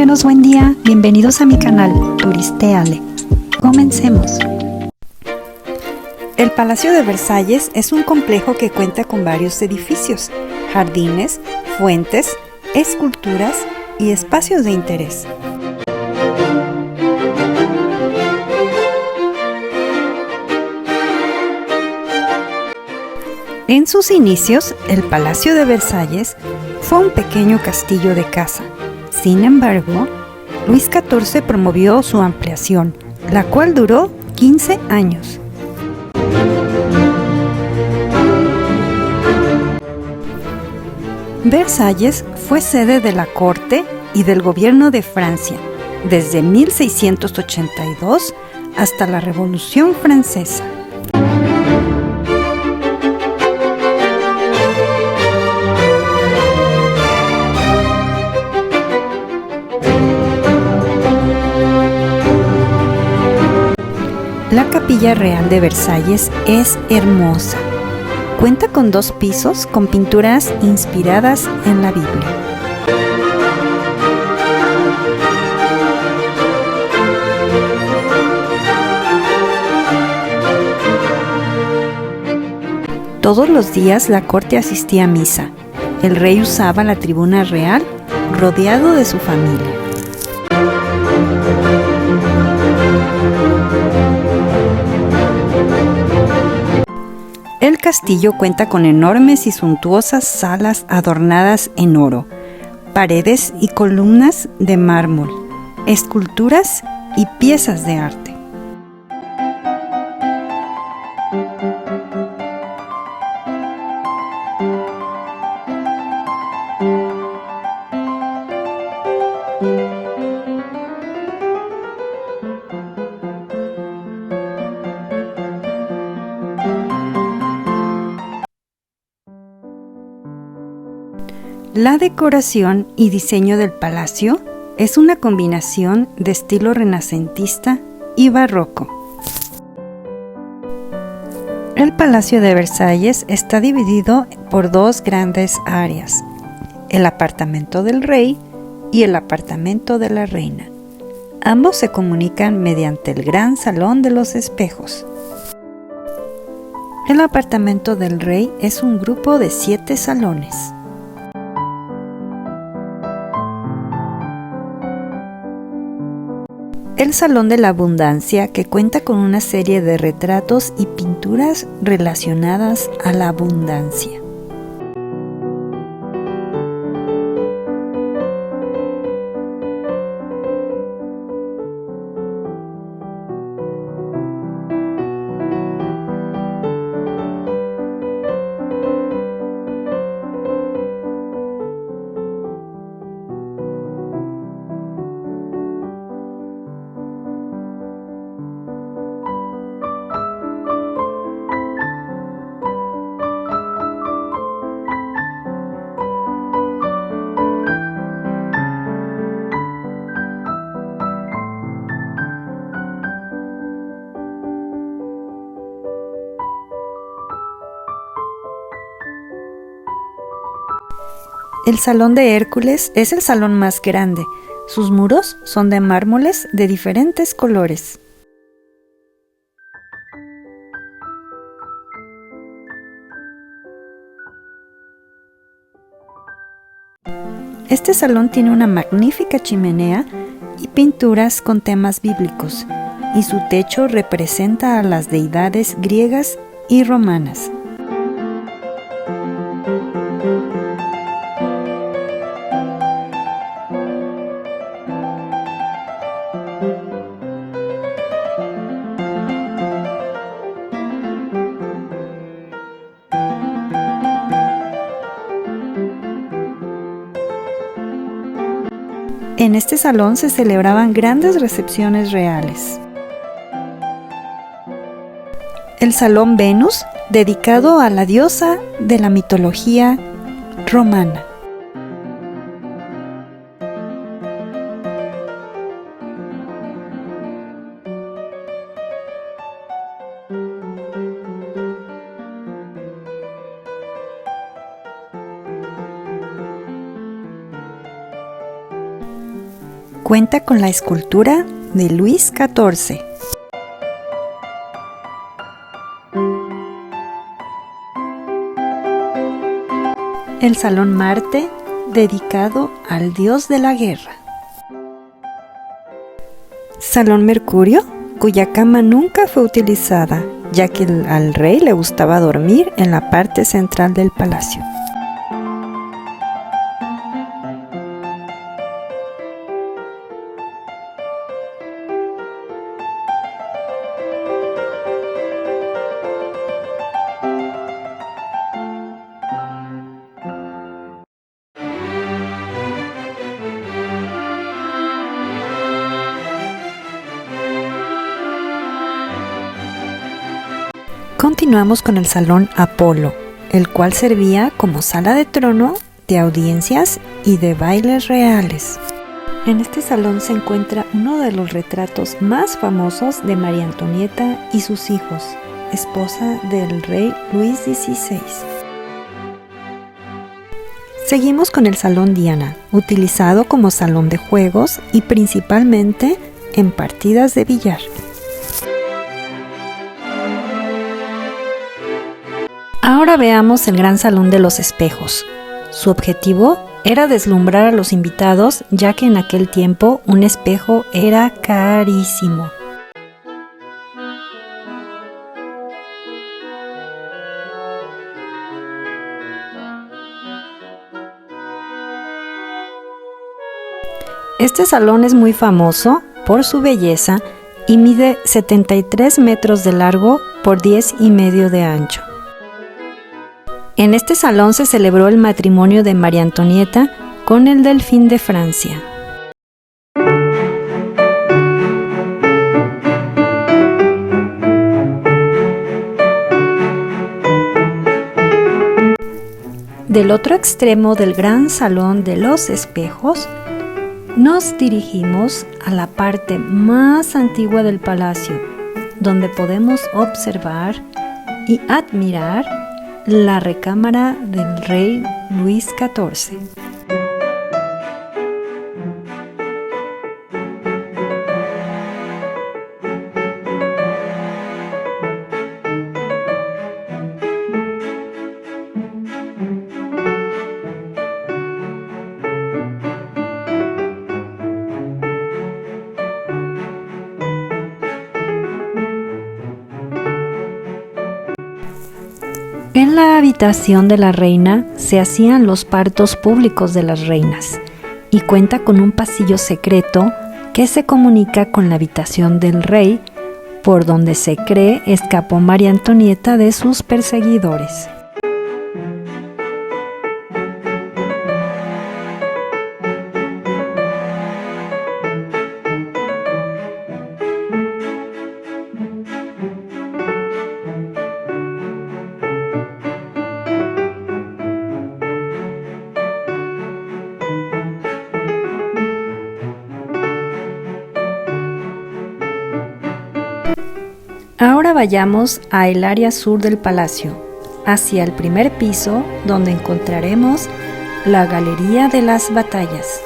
viajeros, buen día. Bienvenidos a mi canal Turistéale. Comencemos. El Palacio de Versalles es un complejo que cuenta con varios edificios, jardines, fuentes, esculturas y espacios de interés. En sus inicios, el Palacio de Versalles fue un pequeño castillo de caza. Sin embargo, Luis XIV promovió su ampliación, la cual duró 15 años. Versalles fue sede de la corte y del gobierno de Francia desde 1682 hasta la Revolución Francesa. La Capilla Real de Versalles es hermosa. Cuenta con 2 pisos con pinturas inspiradas en la Biblia. Todos los días la corte asistía a misa. El rey usaba la tribuna real rodeado de su familia. El castillo cuenta con enormes y suntuosas salas adornadas en oro, paredes y columnas de mármol, esculturas y piezas de arte. La decoración y diseño del palacio es una combinación de estilo renacentista y barroco. El Palacio de Versalles está dividido por 2 grandes áreas, el apartamento del rey y el apartamento de la reina. Ambos se comunican mediante el gran salón de los espejos. El apartamento del rey es un grupo de 7 salones. El Salón de la Abundancia, que cuenta con una serie de retratos y pinturas relacionadas a la abundancia. El Salón de Hércules es el salón más grande. Sus muros son de mármoles de diferentes colores. Este salón tiene una magnífica chimenea y pinturas con temas bíblicos, y su techo representa a las deidades griegas y romanas. En este salón se celebraban grandes recepciones reales. El Salón Venus, dedicado a la diosa de la mitología romana. cuenta con la escultura de Luis XIV. El Salón Marte, dedicado al dios de la guerra. Salón Mercurio, cuya cama nunca fue utilizada, ya que al rey le gustaba dormir en la parte central del palacio. Continuamos con el Salón Apolo, el cual servía como sala de trono, de audiencias y de bailes reales. En este salón se encuentra uno de los retratos más famosos de María Antonieta y sus hijos, esposa del rey Luis XVI. Seguimos con el Salón Diana, utilizado como salón de juegos y principalmente en partidas de billar. Ahora veamos el Gran Salón de los Espejos. Su objetivo era deslumbrar a los invitados, ya que en aquel tiempo un espejo era carísimo. Este salón es muy famoso por su belleza y mide 73 metros de largo por 10,5 de ancho. En este salón se celebró el matrimonio de María Antonieta con el delfín de Francia. Del otro extremo del Gran Salón de los Espejos, nos dirigimos a la parte más antigua del palacio, donde podemos observar y admirar la recámara del rey Luis XIV. En la habitación de la reina se hacían los partos públicos de las reinas y cuenta con un pasillo secreto que se comunica con la habitación del rey, por donde se cree escapó María Antonieta de sus perseguidores. Ahora vayamos a el área sur del palacio, hacia el primer piso, donde encontraremos la Galería de las Batallas.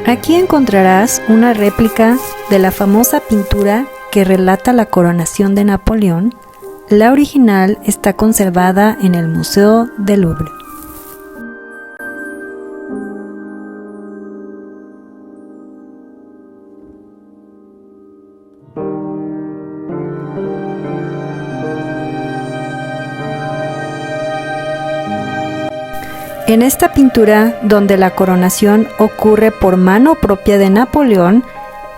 Aquí encontrarás una réplica de la famosa pintura que relata la coronación de Napoleón. La original está conservada en el Museo del Louvre. En esta pintura, donde la coronación ocurre por mano propia de Napoleón,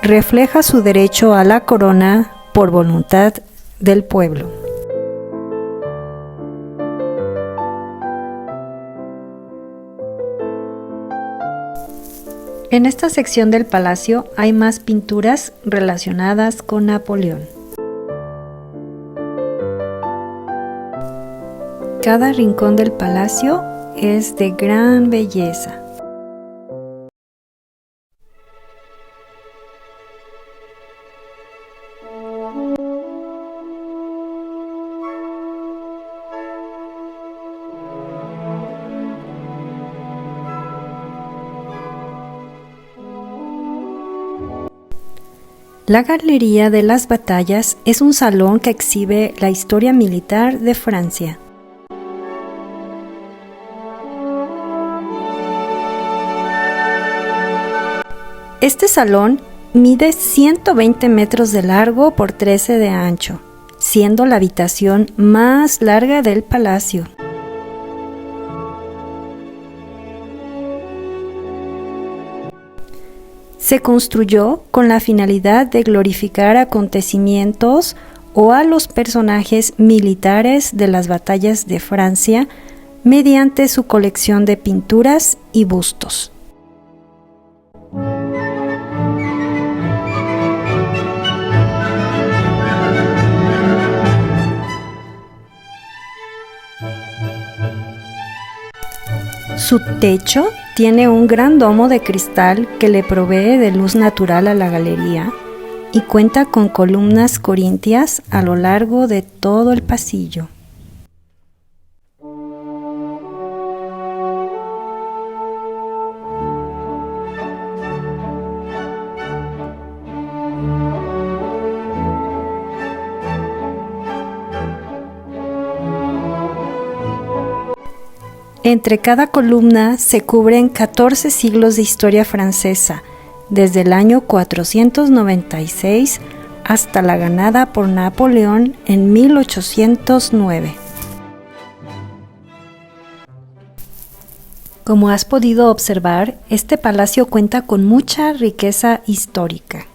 refleja su derecho a la corona por voluntad del pueblo. En esta sección del palacio hay más pinturas relacionadas con Napoleón. Cada rincón del palacio es de gran belleza. La Galería de las Batallas es un salón que exhibe la historia militar de Francia. Este salón mide 120 metros de largo por 13 de ancho, siendo la habitación más larga del palacio. Se construyó con la finalidad de glorificar acontecimientos o a los personajes militares de las batallas de Francia mediante su colección de pinturas y bustos. Su techo tiene un gran domo de cristal que le provee de luz natural a la galería y cuenta con columnas corintias a lo largo de todo el pasillo. Entre cada columna se cubren 14 siglos de historia francesa, desde el año 496 hasta la ganada por Napoleón en 1809. Como has podido observar, este palacio cuenta con mucha riqueza histórica.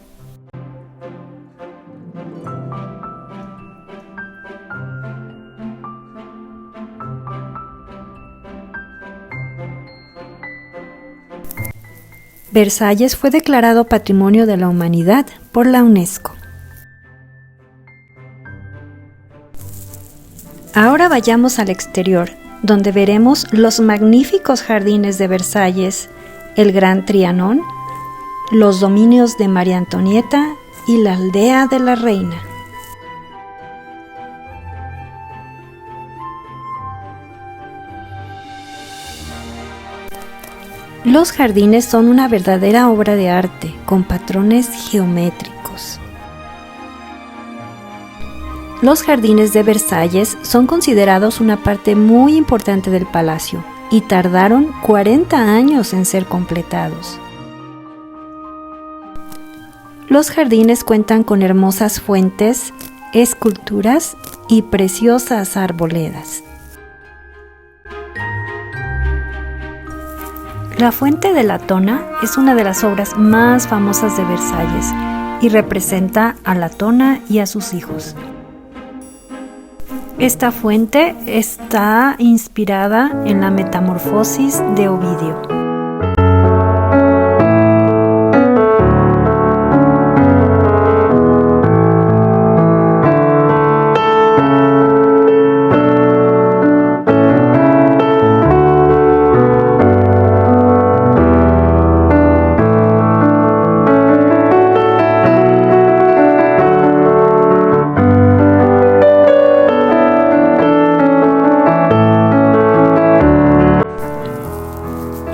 Versalles fue declarado Patrimonio de la Humanidad por la UNESCO. Ahora vayamos al exterior, donde veremos los magníficos jardines de Versalles, el Gran Trianón, los dominios de María Antonieta y la aldea de la reina. Los jardines son una verdadera obra de arte, con patrones geométricos. Los jardines de Versalles son considerados una parte muy importante del palacio y tardaron 40 años en ser completados. Los jardines cuentan con hermosas fuentes, esculturas y preciosas arboledas. La Fuente de Latona es una de las obras más famosas de Versalles y representa a Latona y a sus hijos. Esta fuente está inspirada en la Metamorfosis de Ovidio.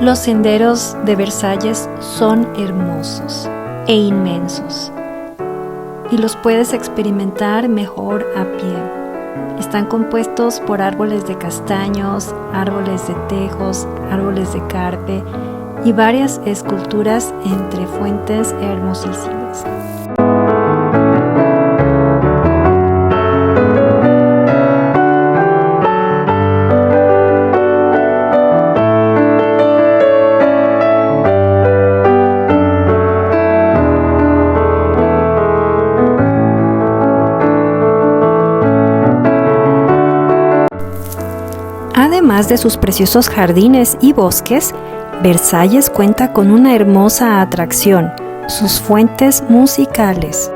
Los senderos de Versalles son hermosos e inmensos y los puedes experimentar mejor a pie. Están compuestos por árboles de castaños, árboles de tejos, árboles de carpe y varias esculturas entre fuentes hermosísimas. Además de sus preciosos jardines y bosques, Versalles cuenta con una hermosa atracción, sus fuentes musicales.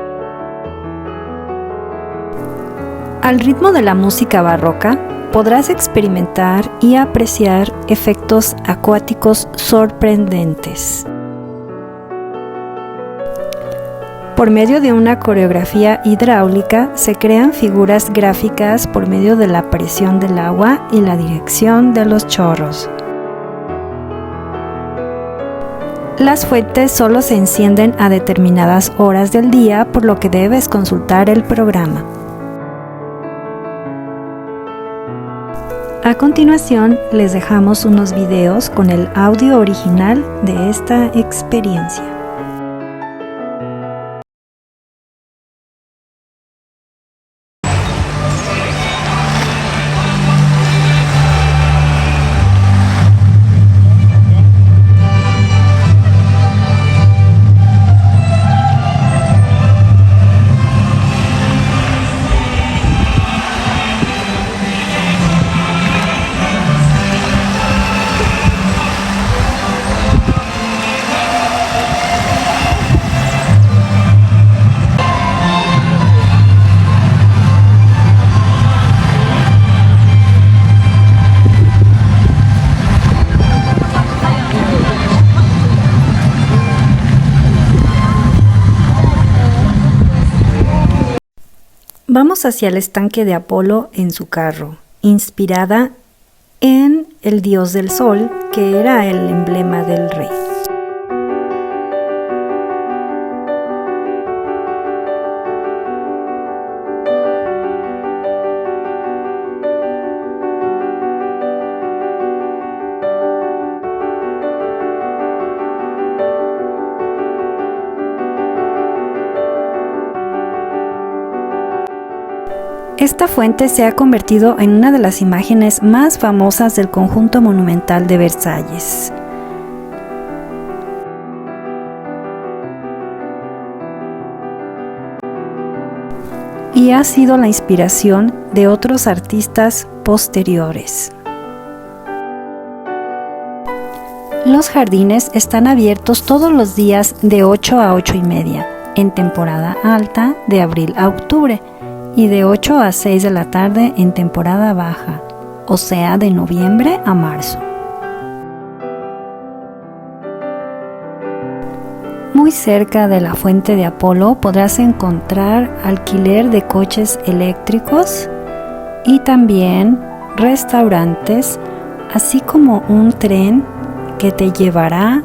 Al ritmo de la música barroca, podrás experimentar y apreciar efectos acuáticos sorprendentes. Por medio de una coreografía hidráulica, se crean figuras gráficas por medio de la presión del agua y la dirección de los chorros. Las fuentes solo se encienden a determinadas horas del día, por lo que debes consultar el programa. A continuación, les dejamos unos videos con el audio original de esta experiencia. Vamos hacia el estanque de Apolo en su carro, inspirada en el dios del sol, que era el emblema del rey. Esta fuente se ha convertido en una de las imágenes más famosas del conjunto monumental de Versalles. Y ha sido la inspiración de otros artistas posteriores. Los jardines están abiertos todos los días de 8 a 8:30, en temporada alta de abril a octubre, y de 8 a 6 de la tarde en temporada baja, o sea, de noviembre a marzo. Muy cerca de la fuente de Apolo podrás encontrar alquiler de coches eléctricos y también restaurantes, así como un tren que te llevará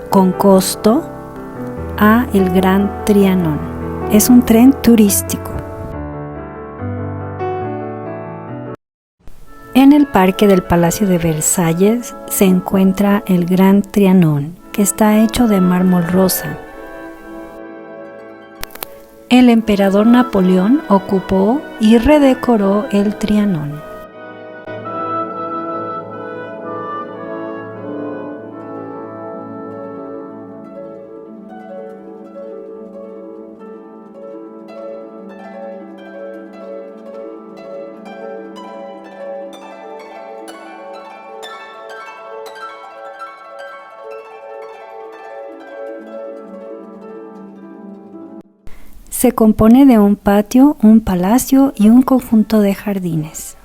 con costo a el Gran Trianón. Es un tren turístico. En el parque del Palacio de Versalles se encuentra el Gran Trianón, que está hecho de mármol rosa. El emperador Napoleón ocupó y redecoró el Trianón. Se compone de un patio, un palacio y un conjunto de jardines.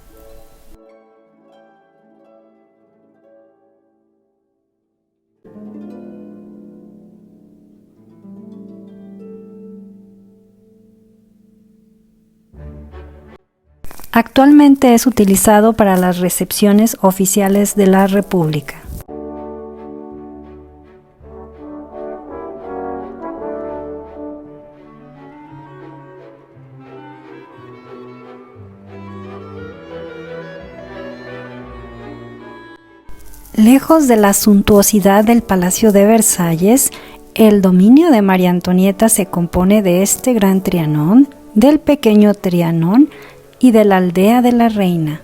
Actualmente es utilizado para las recepciones oficiales de la República. Lejos de la suntuosidad del Palacio de Versalles, el dominio de María Antonieta se compone de este Gran Trianón, del pequeño Trianón y de la aldea de la Reina.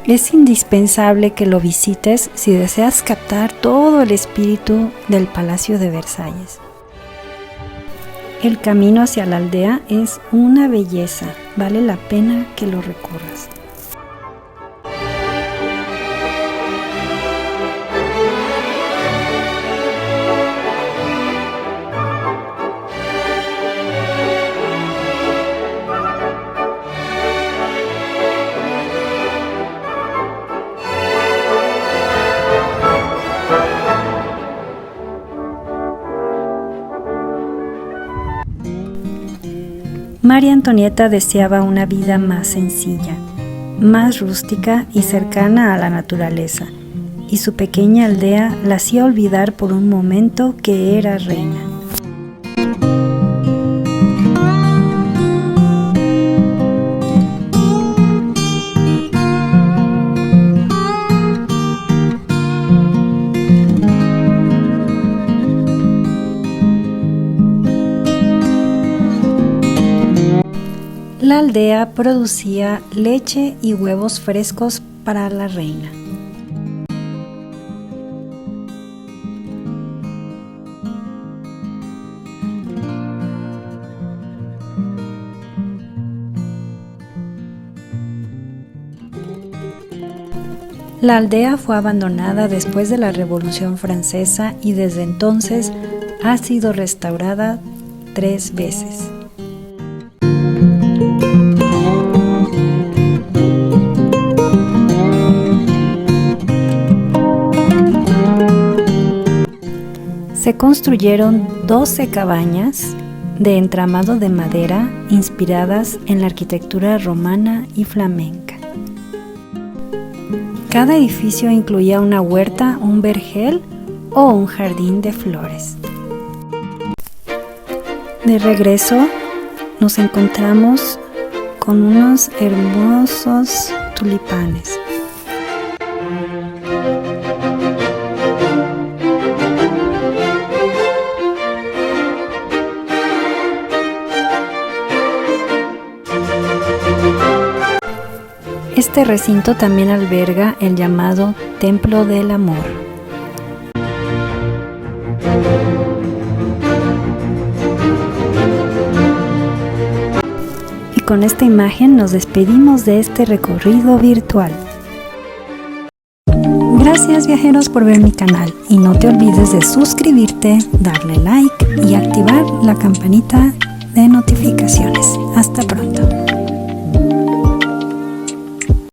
Es indispensable que lo visites si deseas captar todo el espíritu del Palacio de Versalles. El camino hacia la aldea es una belleza, vale la pena que lo recorras. María Antonieta deseaba una vida más sencilla, más rústica y cercana a la naturaleza, y su pequeña aldea la hacía olvidar por un momento que era reina. La aldea producía leche y huevos frescos para la reina. La aldea fue abandonada después de la Revolución Francesa y desde entonces ha sido restaurada 3 veces. Se construyeron 12 cabañas de entramado de madera inspiradas en la arquitectura romana y flamenca. Cada edificio incluía una huerta, un vergel o un jardín de flores. De regreso, nos encontramos con unos hermosos tulipanes. Este recinto también alberga el llamado Templo del Amor. Y con esta imagen nos despedimos de este recorrido virtual. Gracias viajeros por ver mi canal y no te olvides de suscribirte, darle like y activar la campanita de notificaciones. Hasta pronto.